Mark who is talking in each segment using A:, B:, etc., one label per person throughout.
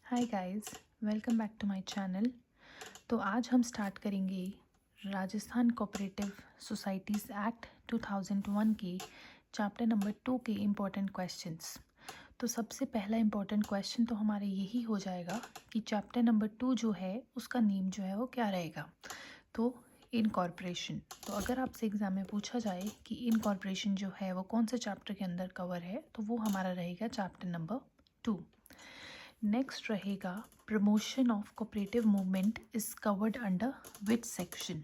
A: Hi guys, welcome back to my channel. तो आज हम स्टार्ट करेंगे राजस्थान कोऑपरेटिव सोसाइटीज़ एक्ट 2001 के चैप्टर नंबर 2 के इम्पोर्टेंट क्वेश्चंस। तो सबसे पहला इम्पोर्टेंट क्वेश्चन तो हमारा यही हो जाएगा कि चैप्टर नंबर 2 जो है उसका नेम जो है वो क्या रहेगा। तो इनकॉर्पोरेशन। तो अगर आपसे एग्ज़ाम में पूछा जाए कि इनकॉर्पोरेशन जो है वो कौन से चैप्टर के अंदर कवर है, तो वो हमारा रहेगा चैप्टर नंबर 2। नेक्स्ट रहेगा promotion of cooperative movement is covered under which section.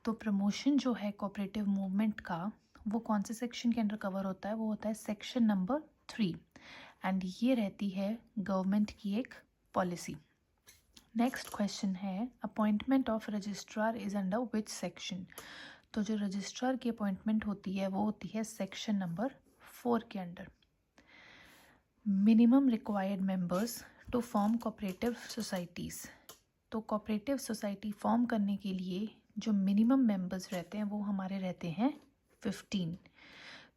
A: तो प्रमोशन जो है कोऑपरेटिव मूवमेंट का वो कौन से सेक्शन के अंडर कवर होता है, वो होता है सेक्शन नंबर 3 एंड ये रहती है गवर्नमेंट की एक पॉलिसी। नेक्स्ट क्वेश्चन है appointment of registrar is under which section. तो जो रजिस्ट्रार की अपॉइंटमेंट होती है वो होती है सेक्शन नंबर 4 के under. Minimum required members to form cooperative societies. तो कोऑपरेटिव सोसाइटी फॉर्म करने के लिए जो मिनिमम मेंबर्स रहते हैं वो हमारे रहते हैं 15।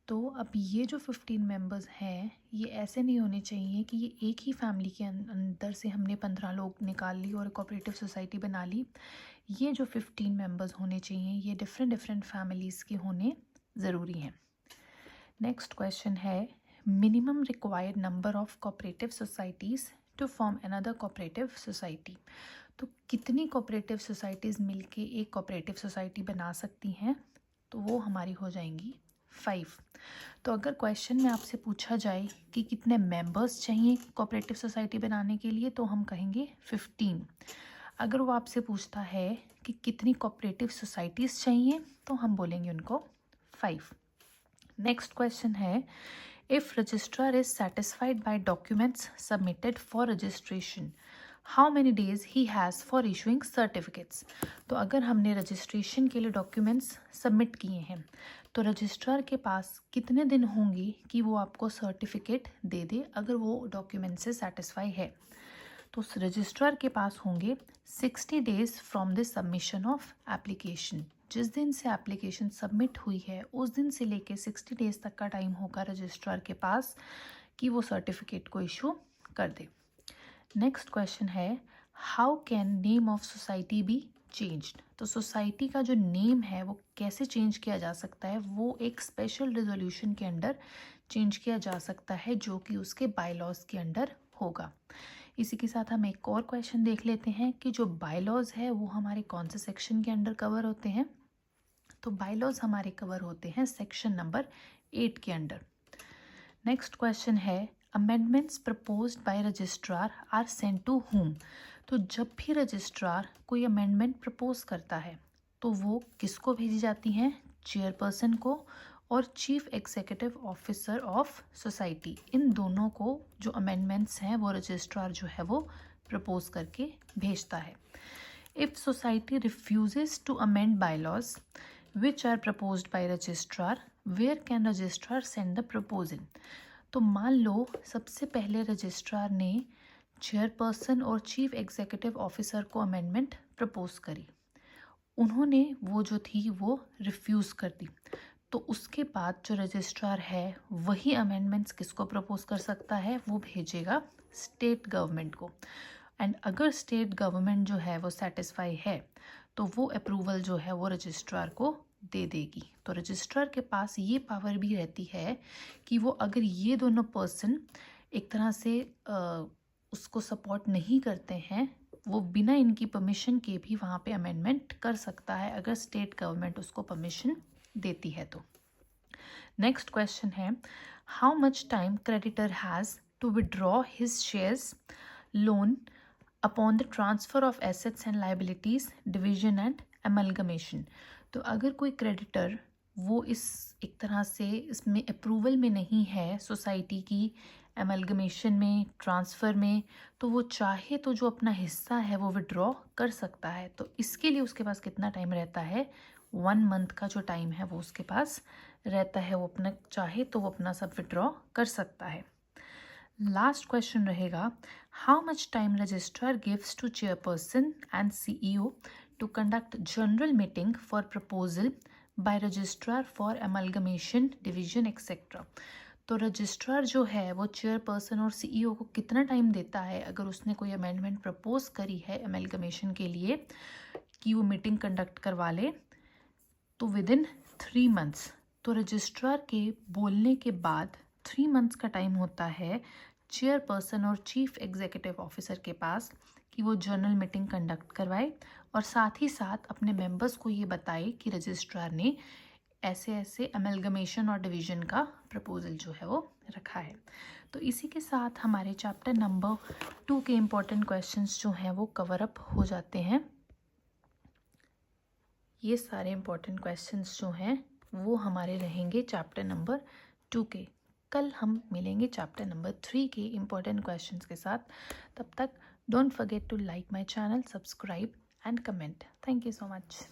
A: तो अब ये जो 15 मेंबर्स हैं ये ऐसे नहीं होने चाहिए कि ये एक ही फैमिली के अंदर से हमने 15 लोग निकाल ली और कोऑपरेटिव सोसाइटी बना ली। ये जो 15 मेंबर्स होने चाहिए ये डिफरेंट फैमिलीज़ के होने ज़रूरी हैं। नेक्स्ट क्वेश्चन है minimum required number of cooperative societies to form another cooperative society. तो कितनी कोऑपरेटिव सोसाइटीज़ मिलके एक कोऑपरेटिव सोसाइटी बना सकती हैं, तो वो हमारी हो जाएंगी 5। तो अगर क्वेश्चन में आपसे पूछा जाए कि कितने मेंबर्स चाहिए कोऑपरेटिव सोसाइटी बनाने के लिए, तो हम कहेंगे 15। अगर वो आपसे पूछता है कि कितनी कोऑपरेटिव सोसाइटीज़ चाहिए, तो हम बोलेंगे उनको 5। नेक्स्ट क्वेश्चन है if registrar is satisfied by documents submitted for registration how many days he has for issuing certificates. तो अगर हमने रजिस्ट्रेशन के लिए डॉक्यूमेंट्स सबमिट किए हैं तो रजिस्ट्रार के पास कितने दिन होंगे कि वो आपको सर्टिफिकेट दे दे अगर वो डॉक्यूमेंट से सेटिस्फाई है। तो रजिस्ट्रार के पास होंगे 60 days from the submission of application. जिस दिन से एप्लीकेशन सबमिट हुई है उस दिन से लेके 60 डेज तक का टाइम होगा रजिस्ट्रार के पास कि वो सर्टिफिकेट को इशू कर दे। नेक्स्ट क्वेश्चन है how can name of society be changed. तो सोसाइटी का जो नेम है वो कैसे चेंज किया जा सकता है, वो एक स्पेशल रेजोल्यूशन के अंडर चेंज किया जा सकता है जो कि उसके बायलॉज के अंडर होगा। इसी के साथ हम एक और क्वेश्चन देख लेते हैं कि जो बायलॉज है वो हमारे कौन से सेक्शन के अंडर कवर होते हैं। तो बायलॉज हमारे कवर होते हैं सेक्शन नंबर 8 के अंडर। नेक्स्ट क्वेश्चन है amendments proposed by registrar are sent to whom. तो जब भी रजिस्ट्रार कोई अमेंडमेंट प्रपोज करता है तो वो किसको भेजी जाती हैं, चेयरपर्सन को और chief executive officer of society. इन दोनों को जो अमेंडमेंट्स हैं वो रजिस्ट्रार जो है वो प्रपोज करके भेजता है। If society refuses to amend bylaws which are proposed by registrar where can registrar send the proposal। तो मान लो सबसे पहले रजिस्ट्रार ने चेयरपर्सन और चीफ एग्जीक्यूटिव ऑफिसर को अमेंडमेंट प्रपोज करी, उन्होंने वो जो थी वो रिफ्यूज़ कर दी। तो उसके बाद जो रजिस्ट्रार है वही अमेंडमेंट्स किसको प्रपोज कर सकता है, वो भेजेगा स्टेट गवर्नमेंट को। एंड अगर स्टेट गवर्नमेंट जो है वो सेटिस्फाई है तो वो अप्रूवल जो है वो रजिस्ट्रार को दे देगी। तो रजिस्ट्रार के पास ये पावर भी रहती है कि वो अगर ये दोनों पर्सन एक तरह से उसको सपोर्ट नहीं करते हैं, वो बिना इनकी परमिशन के भी वहाँ पे अमेंडमेंट कर सकता है अगर स्टेट गवर्नमेंट उसको परमिशन देती है तो। नेक्स्ट क्वेश्चन है how much time creditor has to withdraw his shares loan upon the transfer of assets and liabilities division and amalgamation. तो अगर कोई क्रेडिटर वो इस एक तरह से इसमें अप्रूवल में नहीं है सोसाइटी की एमलगमेशन में, ट्रांसफ़र में, तो वो चाहे तो जो अपना हिस्सा है वो विड्रॉ कर सकता है। तो इसके लिए उसके पास कितना टाइम रहता है, 1 मंथ का जो टाइम है वो उसके पास रहता है। वो अपना चाहे तो वो अपना सब विड्रॉ कर सकता है। लास्ट क्वेश्चन रहेगा how much time registrar gives to chairperson and CEO to conduct general meeting for proposal by registrar for amalgamation division etcetera. तो रजिस्ट्रार जो है वो चेयरपर्सन और सीईओ को कितना टाइम देता है अगर उसने कोई अमेंडमेंट प्रपोज करी है एमलगमेशन के लिए कि वो मीटिंग कंडक्ट करवा ले, तो विद इन 3 मंथ्स। तो रजिस्ट्रार के बोलने के बाद 3 मंथ्स का टाइम होता है चेयरपर्सन और चीफ एग्जीक्यूटिव ऑफिसर के पास कि वो जर्नल मीटिंग कंडक्ट करवाए और साथ ही साथ अपने मेंबर्स को ये बताए कि रजिस्ट्रार ने ऐसे ऐसे अमेलगमेशन और डिवीज़न का प्रपोजल जो है वो रखा है। तो इसी के साथ हमारे चैप्टर नंबर 2 के इम्पोर्टेंट क्वेश्चंस जो हैं वो कवर अप हो जाते हैं। ये सारे इम्पोर्टेंट क्वेश्चंस जो हैं वो हमारे रहेंगे चैप्टर नंबर 2 के। कल हम मिलेंगे चैप्टर नंबर 3 के इम्पोर्टेंट क्वेश्चंस के साथ। तब तक don't forget to like my channel, subscribe and comment. Thank you so much.